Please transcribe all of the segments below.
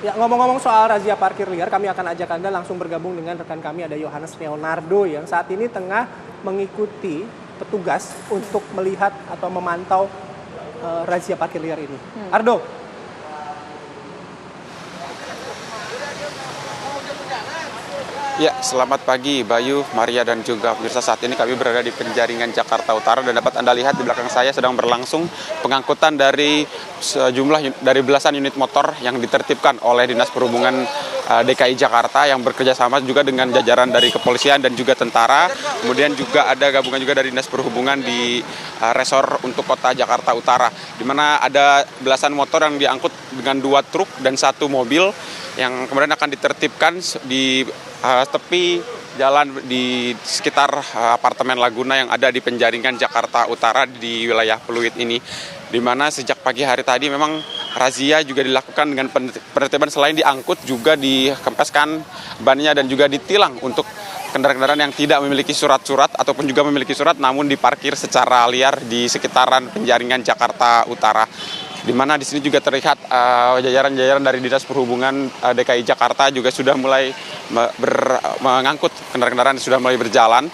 Ya, ngomong-ngomong soal razia parkir liar, kami akan ajak Anda langsung bergabung dengan rekan kami, ada Yohanes Leonardo yang saat ini tengah mengikuti petugas untuk melihat atau memantau razia parkir liar ini. Ardo. Ya, selamat pagi Bayu, Maria dan juga pemirsa. Saat ini kami berada di Penjaringan Jakarta Utara dan dapat Anda lihat di belakang saya sedang berlangsung pengangkutan dari belasan unit motor yang ditertibkan oleh Dinas Perhubungan DKI Jakarta yang bekerja sama juga dengan jajaran dari kepolisian dan juga tentara. Kemudian juga ada gabungan juga dari Dinas Perhubungan di resor untuk kota Jakarta Utara, di mana ada belasan motor yang diangkut dengan 2 truk dan 1 mobil yang kemudian akan ditertibkan di tepi jalan di sekitar apartemen Laguna yang ada di Penjaringan Jakarta Utara di wilayah Pluit ini, di mana sejak pagi hari tadi memang razia juga dilakukan dengan penertiban, selain diangkut juga dikempeskan bannya dan juga ditilang untuk kendaraan-kendaraan yang tidak memiliki surat-surat ataupun juga memiliki surat namun diparkir secara liar di sekitaran Penjaringan Jakarta Utara. Di mana di sini juga terlihat jajaran-jajaran dari Dinas Perhubungan DKI Jakarta juga sudah mulai mengangkut kendaraan-kendaraan yang sudah mulai berjalan.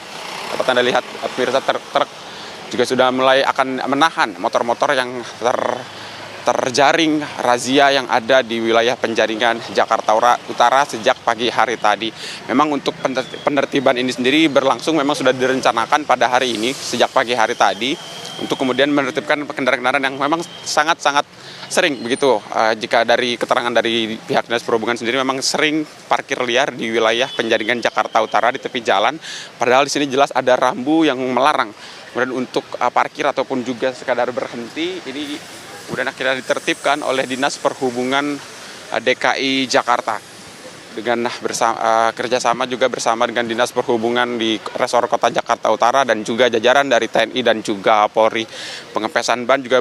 Dapat Anda lihat pemirsa, truk juga sudah mulai akan menahan motor-motor yang terjaring razia yang ada di wilayah Penjaringan Jakarta Utara sejak pagi hari tadi. Memang untuk penertiban ini sendiri berlangsung memang sudah direncanakan pada hari ini sejak pagi hari tadi, untuk kemudian menertibkan kendaraan-kendaraan yang memang sangat-sangat sering begitu. Jika dari keterangan dari pihak Dinas Perhubungan sendiri memang sering parkir liar di wilayah Penjaringan Jakarta Utara di tepi jalan, padahal di sini jelas ada rambu yang melarang. Kemudian untuk parkir ataupun juga sekadar berhenti ini kemudian akhirnya ditertibkan oleh Dinas Perhubungan DKI Jakarta dengan kerjasama juga bersama dengan Dinas Perhubungan di resor kota Jakarta Utara dan juga jajaran dari TNI dan juga Polri. Pengempesan ban juga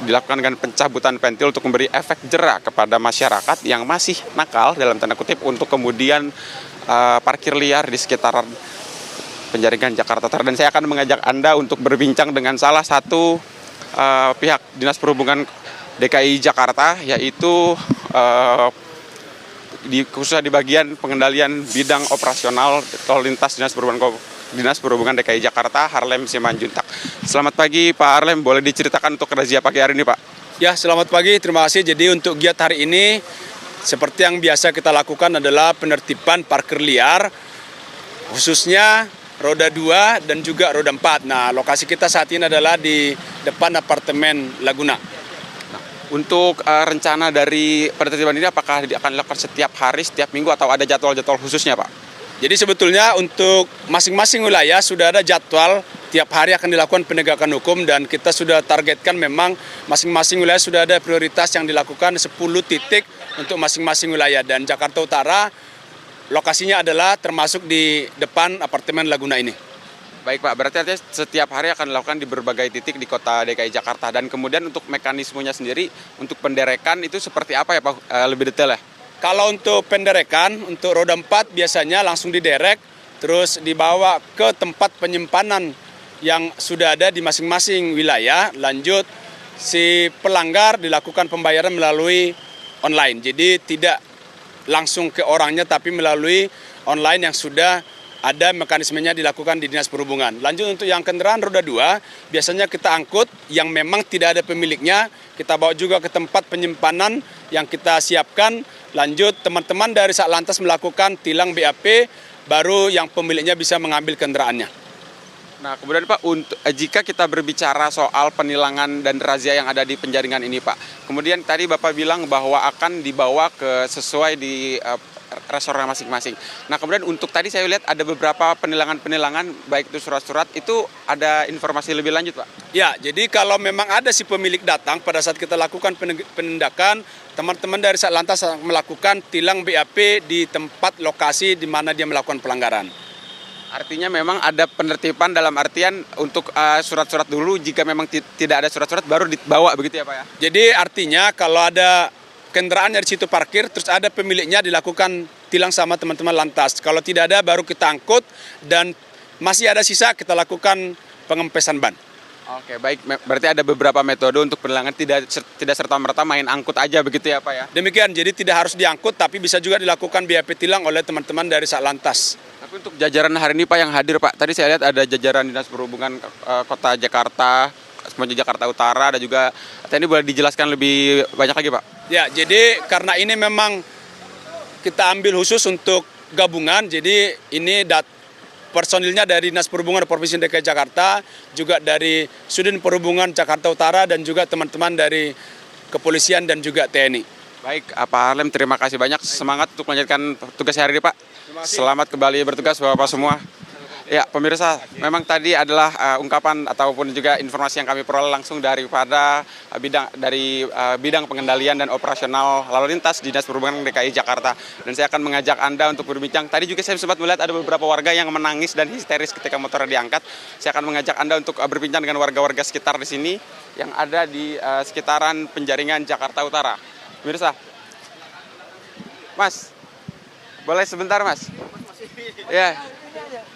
dilakukan dengan pencabutan pentil untuk memberi efek jera kepada masyarakat yang masih nakal dalam tanda kutip untuk kemudian parkir liar di sekitaran Penjaringan Jakarta Utara. Dan saya akan mengajak Anda untuk berbincang dengan salah satu pihak Dinas Perhubungan DKI Jakarta, yaitu khususnya di bagian pengendalian bidang operasional lalu lintas Dinas Perhubungan DKI Jakarta, Harlem Simanjuntak. Selamat pagi Pak Harlem, boleh diceritakan untuk razia pagi hari ini Pak? Ya, selamat pagi, terima kasih. Jadi untuk giat hari ini, seperti yang biasa kita lakukan adalah penertiban parkir liar, khususnya roda 2 dan juga roda 4. Nah, lokasi kita saat ini adalah di depan apartemen Laguna. Untuk rencana dari penertiban ini apakah akan dilakukan setiap hari, setiap minggu, atau ada jadwal-jadwal khususnya Pak? Jadi sebetulnya untuk masing-masing wilayah sudah ada jadwal, tiap hari akan dilakukan penegakan hukum dan kita sudah targetkan memang masing-masing wilayah sudah ada prioritas yang dilakukan 10 titik untuk masing-masing wilayah. Dan Jakarta Utara lokasinya adalah termasuk di depan apartemen Laguna ini. Baik Pak, berarti artinya setiap hari akan dilakukan di berbagai titik di kota DKI Jakarta. Dan kemudian untuk mekanismenya sendiri, untuk penderekan itu seperti apa ya Pak, lebih detail ya? Kalau untuk penderekan, untuk roda 4 biasanya langsung diderek, terus dibawa ke tempat penyimpanan yang sudah ada di masing-masing wilayah. Lanjut, si pelanggar dilakukan pembayaran melalui online. Jadi tidak langsung ke orangnya, tapi melalui online yang sudah ada mekanismenya dilakukan di Dinas Perhubungan. Lanjut untuk yang kendaraan roda 2, biasanya kita angkut yang memang tidak ada pemiliknya, kita bawa juga ke tempat penyimpanan yang kita siapkan. Lanjut teman-teman dari Satlantas melakukan tilang BAP, baru yang pemiliknya bisa mengambil kendaraannya. Nah kemudian Pak, jika kita berbicara soal penilangan dan razia yang ada di Penjaringan ini Pak, kemudian tadi Bapak bilang bahwa akan dibawa ke sesuai di resornya masing-masing. Nah kemudian untuk tadi saya lihat ada beberapa penilangan baik itu surat-surat, itu ada informasi lebih lanjut Pak? Ya, jadi kalau memang ada si pemilik datang pada saat kita lakukan penindakan, teman-teman dari Satlantas melakukan tilang BAP di tempat lokasi di mana dia melakukan pelanggaran. Artinya memang ada penertiban dalam artian untuk surat-surat dulu, jika memang tidak ada surat-surat baru dibawa begitu ya Pak ya? Jadi artinya kalau ada kendaraan dari situ parkir, terus ada pemiliknya dilakukan tilang sama teman-teman lantas. Kalau tidak ada baru kita angkut dan masih ada sisa kita lakukan pengempesan ban. Oke, baik. Berarti ada beberapa metode untuk penilangan, tidak serta-merta main angkut aja begitu ya Pak ya? Demikian, jadi tidak harus diangkut, tapi bisa juga dilakukan BAP tilang oleh teman-teman dari Satlantas. Tapi untuk jajaran hari ini Pak yang hadir Pak, tadi saya lihat ada jajaran Dinas Perhubungan Kota Jakarta, semuanya Jakarta Utara, dan juga ini boleh dijelaskan lebih banyak lagi Pak? Ya, jadi karena ini memang kita ambil khusus untuk gabungan, jadi ini personilnya dari Dinas Perhubungan Provinsi DKI Jakarta, juga dari Sudin Perhubungan Jakarta Utara, dan juga teman-teman dari Kepolisian dan juga TNI. Baik, Pak Harlem, terima kasih banyak. Semangat untuk melanjutkan tugas hari ini Pak. Selamat kembali bertugas Bapak semua. Ya, pemirsa, memang tadi adalah ungkapan ataupun juga informasi yang kami peroleh langsung daripada bidang pengendalian dan operasional lalu lintas Dinas Perhubungan DKI Jakarta. Dan saya akan mengajak Anda untuk berbincang. Tadi juga saya sempat melihat ada beberapa warga yang menangis dan histeris ketika motornya diangkat. Saya akan mengajak Anda untuk berbincang dengan warga-warga sekitar di sini yang ada di sekitaran Penjaringan Jakarta Utara. Pemirsa, Mas, boleh sebentar Mas? Ya.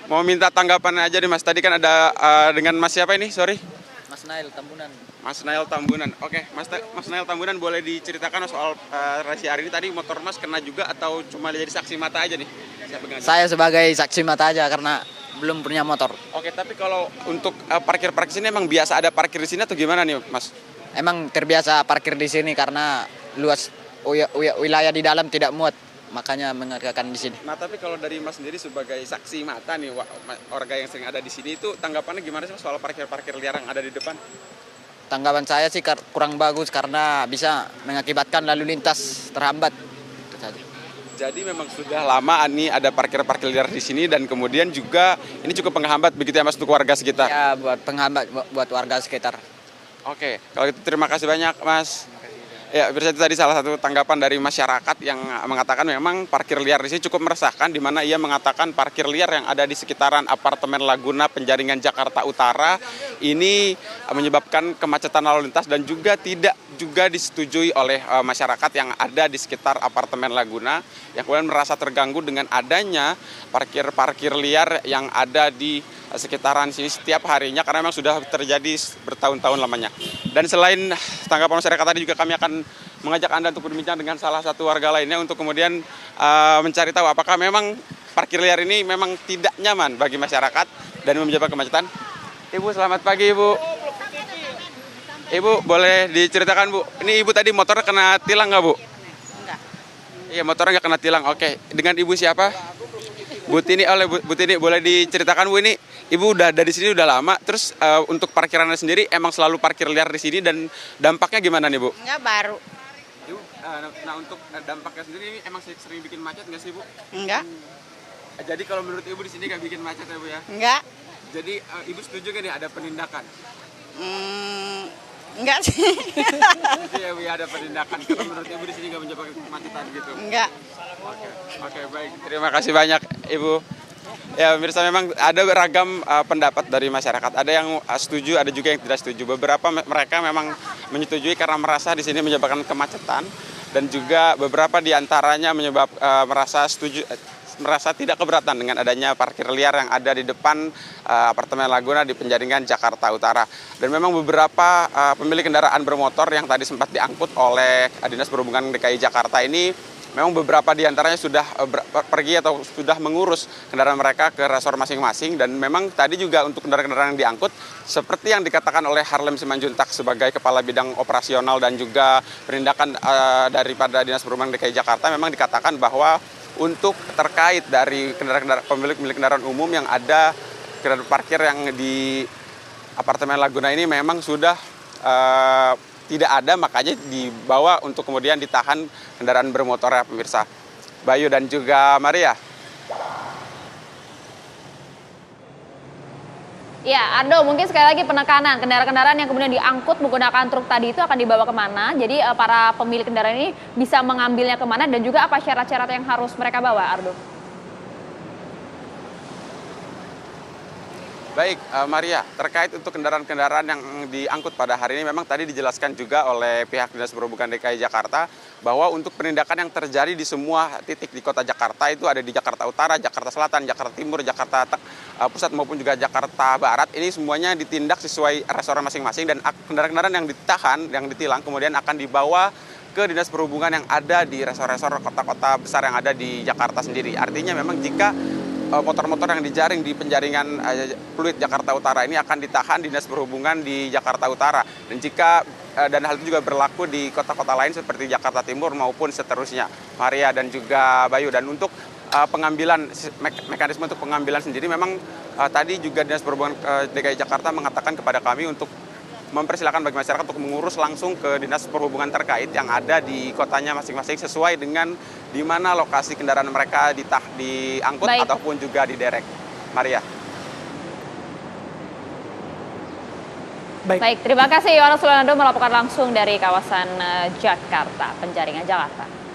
Mau minta tanggapan aja nih Mas. Tadi kan ada dengan Mas siapa ini? Sorry. Mas Nail Tambunan. Mas Nail Tambunan. Oke, Mas Nail Tambunan boleh diceritakan soal razia hari ini tadi motor Mas kena juga atau cuma jadi saksi mata aja nih? Saya sebagai saksi mata aja karena belum punya motor. Oke, tapi kalau untuk parkir sini emang biasa ada parkir di sini atau gimana nih Mas? Emang terbiasa parkir di sini karena luas wilayah di dalam tidak muat. Makanya mengerjakan di sini. Nah, tapi kalau dari Mas sendiri sebagai saksi mata nih, warga yang sering ada di sini itu tanggapannya gimana sih Mas soal parkir liar yang ada di depan? Tanggapan saya sih kurang bagus karena bisa mengakibatkan lalu lintas terhambat. Itu saja. Jadi memang sudah lama nih ada parkir liar di sini dan kemudian juga ini cukup penghambat begitu ya Mas untuk warga sekitar? Ya, buat penghambat buat warga sekitar. Oke, kalau gitu terima kasih banyak Mas. Ya, itu tadi salah satu tanggapan dari masyarakat yang mengatakan memang parkir liar di sini cukup meresahkan, di mana ia mengatakan parkir liar yang ada di sekitaran apartemen Laguna Penjaringan Jakarta Utara ini menyebabkan kemacetan lalu lintas dan juga tidak juga disetujui oleh masyarakat yang ada di sekitar apartemen Laguna yang kemudian merasa terganggu dengan adanya parkir liar yang ada di sekitaran sini setiap harinya karena memang sudah terjadi bertahun-tahun lamanya. Dan selain tanggapan masyarakat tadi juga kami akan mengajak Anda untuk berbincang dengan salah satu warga lainnya untuk kemudian mencari tahu apakah memang parkir liar ini memang tidak nyaman bagi masyarakat dan menyebabkan kemacetan. Ibu, selamat pagi Ibu. Ibu, boleh diceritakan Bu, ini Ibu tadi motornya kena tilang nggak Bu? Enggak. Iya, motornya nggak kena tilang. Oke, dengan Ibu siapa? Bu Tini, Bu Tini, boleh diceritakan Bu, ini Ibu udah dari sini udah lama, terus untuk parkirannya sendiri emang selalu parkir liar di sini dan dampaknya gimana nih Bu? Enggak, baru. Ibu, nah untuk dampaknya sendiri ini emang sering bikin macet nggak sih Bu? Enggak. Jadi kalau menurut Ibu di sini nggak bikin macet ya Bu ya? Enggak. Jadi Ibu setuju nggak nih ada penindakan? Enggak sih. Jadi ya Bu ya ada penindakan, kalau menurut Ibu di sini nggak menyebabkan kemacetan gitu? Enggak. Oke, baik. Terima kasih banyak Ibu. Ya, pemirsa, memang ada beragam pendapat dari masyarakat. Ada yang setuju, ada juga yang tidak setuju. Beberapa mereka memang menyetujui karena merasa di sini menyebabkan kemacetan dan juga beberapa di antaranya merasa tidak keberatan dengan adanya parkir liar yang ada di depan apartemen Laguna di Penjaringan Jakarta Utara. Dan memang beberapa pemilik kendaraan bermotor yang tadi sempat diangkut oleh Dinas Perhubungan DKI Jakarta ini memang beberapa di antaranya sudah pergi atau sudah mengurus kendaraan mereka ke resor masing-masing dan memang tadi juga untuk kendaraan-kendaraan yang diangkut seperti yang dikatakan oleh Harlem Simanjuntak sebagai Kepala Bidang Operasional dan juga Penindakan daripada Dinas Perhubungan DKI Jakarta memang dikatakan bahwa untuk terkait dari pemilik kendaraan umum yang ada kendaraan parkir yang di apartemen Laguna ini memang sudah tidak ada, makanya dibawa untuk kemudian ditahan kendaraan bermotor ya pemirsa. Bayu dan juga Maria. Ya, Ardo, mungkin sekali lagi penekanan kendaraan-kendaraan yang kemudian diangkut menggunakan truk tadi itu akan dibawa kemana. Jadi para pemilik kendaraan ini bisa mengambilnya kemana dan juga apa syarat-syarat yang harus mereka bawa, Ardo? Baik, Maria, terkait untuk kendaraan-kendaraan yang diangkut pada hari ini memang tadi dijelaskan juga oleh pihak Dinas Perhubungan DKI Jakarta bahwa untuk penindakan yang terjadi di semua titik di kota Jakarta itu ada di Jakarta Utara, Jakarta Selatan, Jakarta Timur, Jakarta Pusat maupun juga Jakarta Barat, ini semuanya ditindak sesuai restoran masing-masing, dan kendaraan-kendaraan yang ditahan, yang ditilang kemudian akan dibawa ke Dinas Perhubungan yang ada di resor-resor kota-kota besar yang ada di Jakarta sendiri. Artinya memang jika motor-motor yang dijaring di penjaringan Pluit Jakarta Utara ini akan ditahan Dinas Perhubungan di Jakarta Utara. Dan hal itu juga berlaku di kota-kota lain seperti Jakarta Timur maupun seterusnya. Maria dan juga Bayu. Dan untuk pengambilan mekanisme untuk pengambilan sendiri memang tadi juga Dinas Perhubungan DKI Jakarta mengatakan kepada kami untuk mempersilahkan bagi masyarakat untuk mengurus langsung ke Dinas Perhubungan terkait yang ada di kotanya masing-masing sesuai dengan di mana lokasi kendaraan mereka diangkut ataupun juga diderek. Maria. Baik, terima kasih Yohanes Leonardo melaporkan langsung dari kawasan Jakarta, Penjaringan Jakarta.